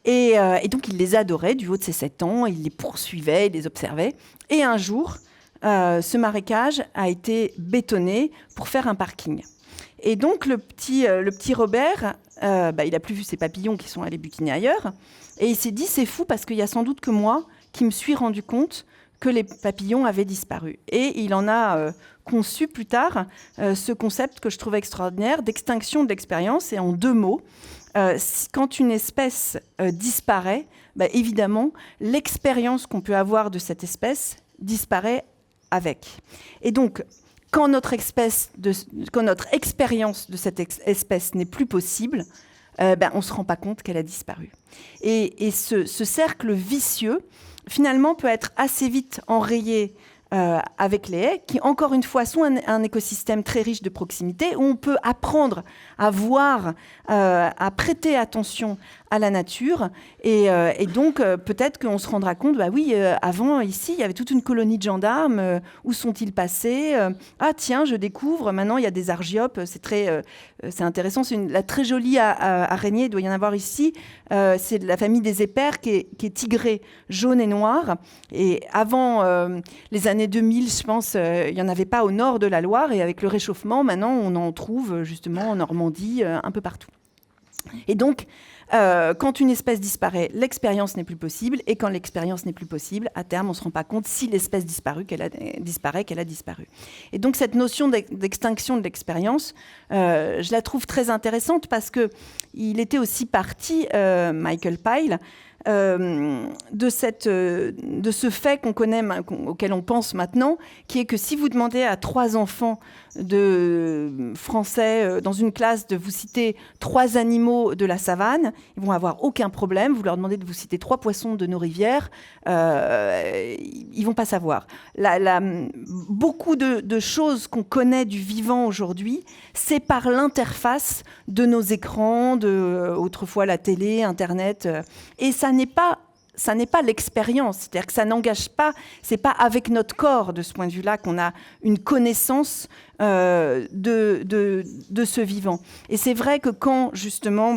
S2: Et donc, il les adorait du haut de ses 7 ans, il les poursuivait, il les observait. Et un jour, ce marécage a été bétonné pour faire un parking. Et donc, le petit Robert, il n'a plus vu ses papillons qui sont allés butiner ailleurs. Et il s'est dit, c'est fou parce qu'il y a sans doute que moi qui me suis rendu compte que les papillons avaient disparu. Et il en a conçu plus tard ce concept que je trouvais extraordinaire d'extinction de l'expérience. Et en 2 mots, quand une espèce disparaît, évidemment, l'expérience qu'on peut avoir de cette espèce disparaît avec. Et donc, quand notre expérience de cette espèce n'est plus possible, on ne se rend pas compte qu'elle a disparu. Et ce cercle vicieux, finalement, peut être assez vite enrayé avec les haies, qui, encore une fois, sont un écosystème très riche de proximité, où on peut apprendre à voir, à prêter attention à la nature. Et donc, peut-être qu'on se rendra compte, avant, ici, il y avait toute une colonie de gendarmes. Où sont-ils passés ? Ah, tiens, je découvre, maintenant, il y a des argiopes. C'est intéressant. C'est la très jolie araignée, il doit y en avoir ici. C'est de la famille des épères, qui est tigrée, jaune et noire. Et avant les années 2000, je pense, il n'y en avait pas au nord de la Loire. Et avec le réchauffement, maintenant, on en trouve justement en Normandie, un peu partout. Et donc, quand une espèce disparaît, l'expérience n'est plus possible. Et quand l'expérience n'est plus possible, à terme, on ne se rend pas compte si l'espèce disparaît, qu'elle a disparu. Et donc, cette notion d'extinction de l'expérience, je la trouve très intéressante parce qu'il était aussi parti, Michael Pyle, de ce fait qu'on connaît, auquel on pense maintenant, qui est que si vous demandez à 3 enfants de français dans une classe de vous citer 3 animaux de la savane, ils vont avoir aucun problème. Vous leur demandez de vous citer 3 poissons de nos rivières, ils vont pas savoir. Beaucoup de choses qu'on connaît du vivant aujourd'hui, c'est par l'interface de nos écrans, autrefois la télé, Internet, et ça n'est pas l'expérience, c'est-à-dire que ça n'engage pas, c'est pas avec notre corps de ce point de vue-là qu'on a une connaissance de ce vivant. Et c'est vrai que quand justement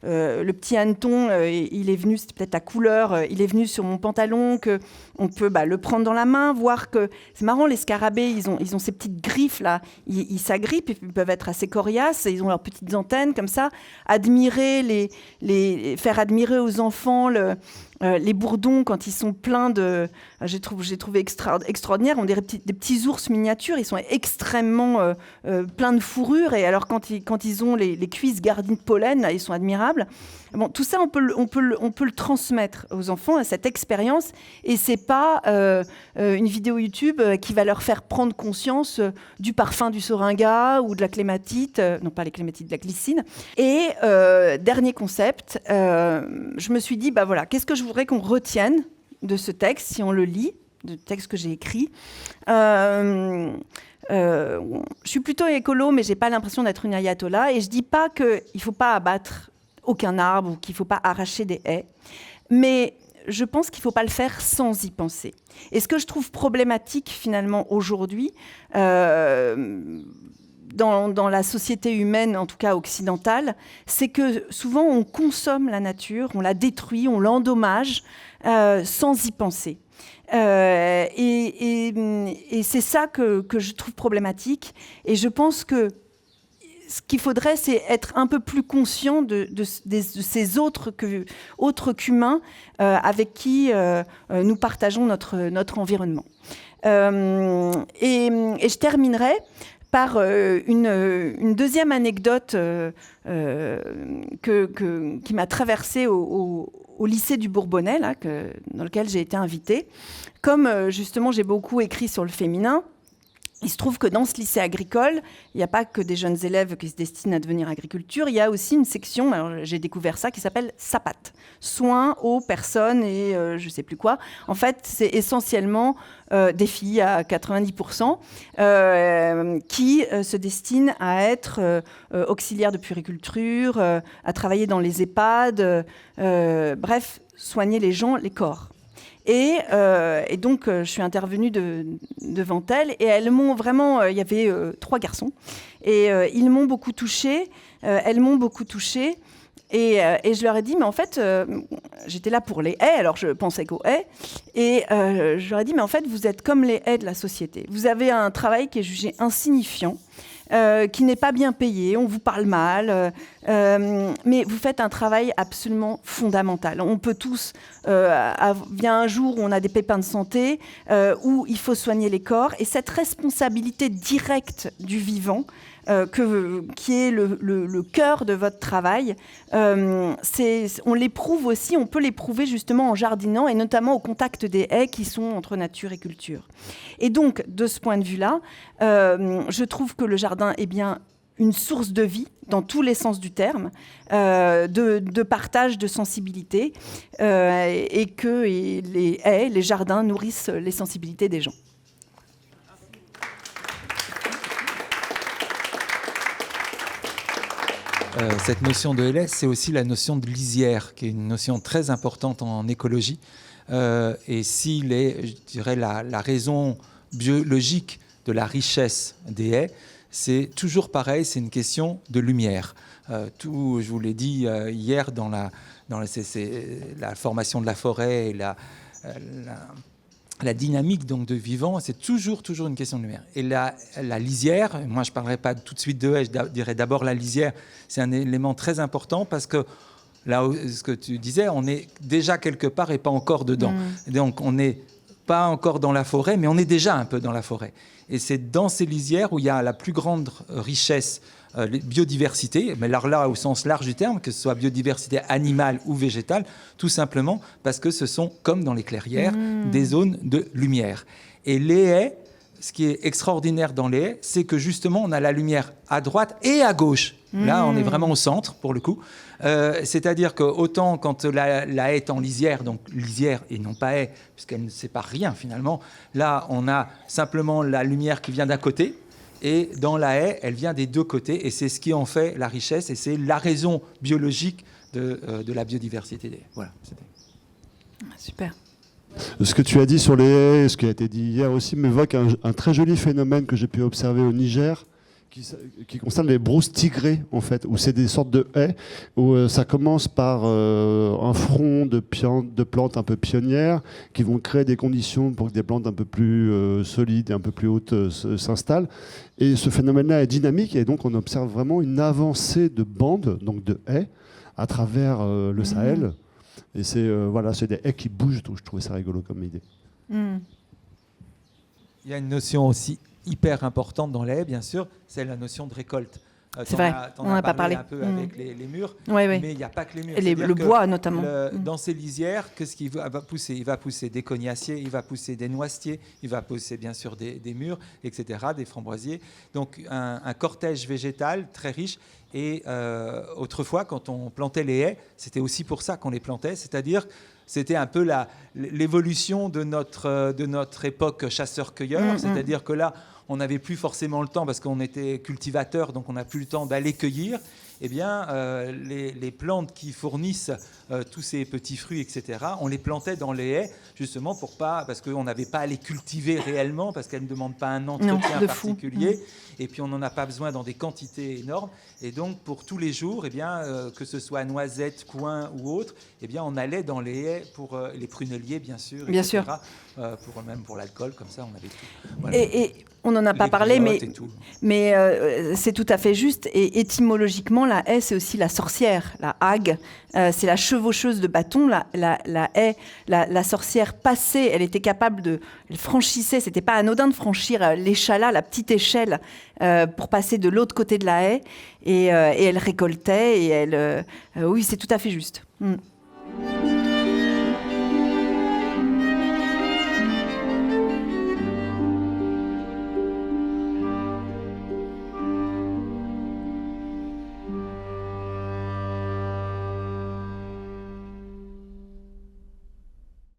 S2: le petit hanneton, il est venu, c'était peut-être la couleur, il est venu sur mon pantalon, qu'on peut le prendre dans la main, voir que c'est marrant, les scarabées, ils ont ces petites griffes là, ils s'agrippent, ils peuvent être assez coriaces, ils ont leurs petites antennes comme ça. Admirer faire admirer aux enfants les bourdons quand ils sont pleins de... J'ai trouvé extraordinaire. On dirait des petits ours miniatures. Ils sont extrêmement pleins de fourrure. Et alors, quand ils ont les cuisses garnies de pollen, là, ils sont admirables. Bon, tout ça, on peut le transmettre aux enfants, à cette expérience. Et c'est pas une vidéo YouTube qui va leur faire prendre conscience du parfum du seringa ou de la clématite. Non, pas les clématites, de la glycine. Et dernier concept, je me suis dit, voilà, qu'est-ce que je voudrais qu'on retienne de ce texte, si on le lit, du texte que j'ai écrit. Je suis plutôt écolo, mais j'ai pas l'impression d'être une ayatollah. Et je dis pas qu'il faut pas abattre aucun arbre ou qu'il faut pas arracher des haies. Mais je pense qu'il faut pas le faire sans y penser. Et ce que je trouve problématique, finalement, aujourd'hui, dans la société humaine, en tout cas occidentale, c'est que souvent on consomme la nature, on la détruit, on l'endommage sans y penser. Et c'est ça que je trouve problématique. Et je pense que ce qu'il faudrait, c'est être un peu plus conscient de ces autres qu'humains avec qui nous partageons notre environnement. Et je terminerai par une deuxième anecdote qui m'a traversée au lycée du Bourbonnais, là, dans lequel j'ai été invitée. Comme justement j'ai beaucoup écrit sur le féminin, il se trouve que dans ce lycée agricole, il n'y a pas que des jeunes élèves qui se destinent à devenir agriculture, il y a aussi une section, alors j'ai découvert ça, qui s'appelle SAPAT, soins aux personnes et je ne sais plus quoi. En fait, c'est essentiellement des filles à 90% qui se destinent à être auxiliaires de puériculture, à travailler dans les EHPAD, bref, soigner les gens, les corps. Et donc, je suis intervenue devant elles et elles m'ont vraiment... Il y avait 3 garçons et ils m'ont beaucoup touchée. Elles m'ont beaucoup touchée et je leur ai dit, mais en fait, j'étais là pour les haies, alors je pensais qu'aux haies. Et je leur ai dit, mais en fait, vous êtes comme les haies de la société. Vous avez un travail qui est jugé insignifiant. Qui n'est pas bien payé, on vous parle mal, mais vous faites un travail absolument fondamental. On peut tous, vient un jour où on a des pépins de santé, où il faut soigner les corps, et cette responsabilité directe du vivant, qui est le cœur de votre travail, on l'éprouve aussi, on peut l'éprouver justement en jardinant, et notamment au contact des haies qui sont entre nature et culture. Et donc, de ce point de vue-là, je trouve que le jardin est bien une source de vie, dans tous les sens du terme, de partage, de sensibilité, et que les haies, les jardins nourrissent les sensibilités des gens.
S3: Cette notion de LS, c'est aussi la notion de lisière, qui est une notion très importante en écologie. Et s'il est, je dirais, la raison biologique de la richesse des haies, c'est toujours pareil, c'est une question de lumière. Je vous l'ai dit hier dans la formation de la forêt et la dynamique donc, de vivant, c'est toujours une question de lumière. Et la lisière, moi je ne parlerai pas tout de suite de haies, je dirais d'abord la lisière, c'est un élément très important parce que là, ce que tu disais, on est déjà quelque part et pas encore dedans. Donc on n'est pas encore dans la forêt, mais on est déjà un peu dans la forêt. Et c'est dans ces lisières où il y a la plus grande richesse, biodiversité, mais là au sens large du terme, que ce soit biodiversité animale ou végétale, tout simplement parce que ce sont, comme dans les clairières, des zones de lumière. Et les haies, ce qui est extraordinaire dans les haies, c'est que justement, on a la lumière à droite et à gauche. Là, on est vraiment au centre, pour le coup. C'est-à-dire que autant quand la haie est en lisière, donc lisière et non pas haie, puisqu'elle ne sépare rien finalement, là, on a simplement la lumière qui vient d'un côté, et dans la haie, elle vient des deux côtés, et c'est ce qui en fait la richesse, et c'est la raison biologique de la biodiversité des haies. Voilà.
S2: Super.
S4: Ce que tu as dit sur les haies, ce qui a été dit hier aussi, m'évoque un très joli phénomène que j'ai pu observer au Niger, qui concerne les brousses tigrées, en fait, où c'est des sortes de haies, où ça commence par un front de plantes un peu pionnières, qui vont créer des conditions pour que des plantes un peu plus solides et un peu plus hautes s'installent. Et ce phénomène-là est dynamique, et donc on observe vraiment une avancée de bandes, donc de haies, à travers le Sahel. Et c'est des haies qui bougent, donc je trouvais ça rigolo comme idée.
S3: Il y a une notion aussi hyper importante dans les haies, bien sûr, c'est la notion de récolte.
S2: C'est vrai, on n'en a pas parlé.
S3: Un peu avec les murs,
S2: oui.
S3: Mais il n'y a pas que les murs.
S2: Et le bois, notamment.
S3: Dans ces lisières, qu'est-ce qu'il va pousser ? Il va pousser des cognaciers, il va pousser des noisetiers, il va pousser bien sûr des mûres, etc., des framboisiers. Donc un cortège végétal très riche. Et autrefois, quand on plantait les haies, c'était aussi pour ça qu'on les plantait, c'est-à-dire c'était un peu l'évolution de notre époque chasseur-cueilleur, c'est-à-dire que là, on n'avait plus forcément le temps parce qu'on était cultivateur, donc on n'a plus le temps d'aller cueillir. Eh bien, les plantes qui fournissent tous ces petits fruits, etc., on les plantait dans les haies, justement parce qu'on n'avait pas à les cultiver réellement, parce qu'elles ne demandent pas un entretien particulier, et puis on n'en a pas besoin dans des quantités énormes. Et donc, pour tous les jours, eh bien, que ce soit noisettes, coings ou autres, eh bien, on allait dans les haies pour les prunelliers, bien sûr,
S2: bien
S3: etc.,
S2: sûr.
S3: Même pour l'alcool, comme ça, on avait tout. Voilà.
S2: Et on n'en a pas parlé, mais c'est tout à fait juste. Et étymologiquement, la haie, c'est aussi la sorcière, la hague. C'est la chevaucheuse de bâton. La haie, la sorcière passée, elle était capable elle franchissait, c'était pas anodin de franchir l'échalas, la petite échelle, pour passer de l'autre côté de la haie. Et elle récoltait, oui, c'est tout à fait juste.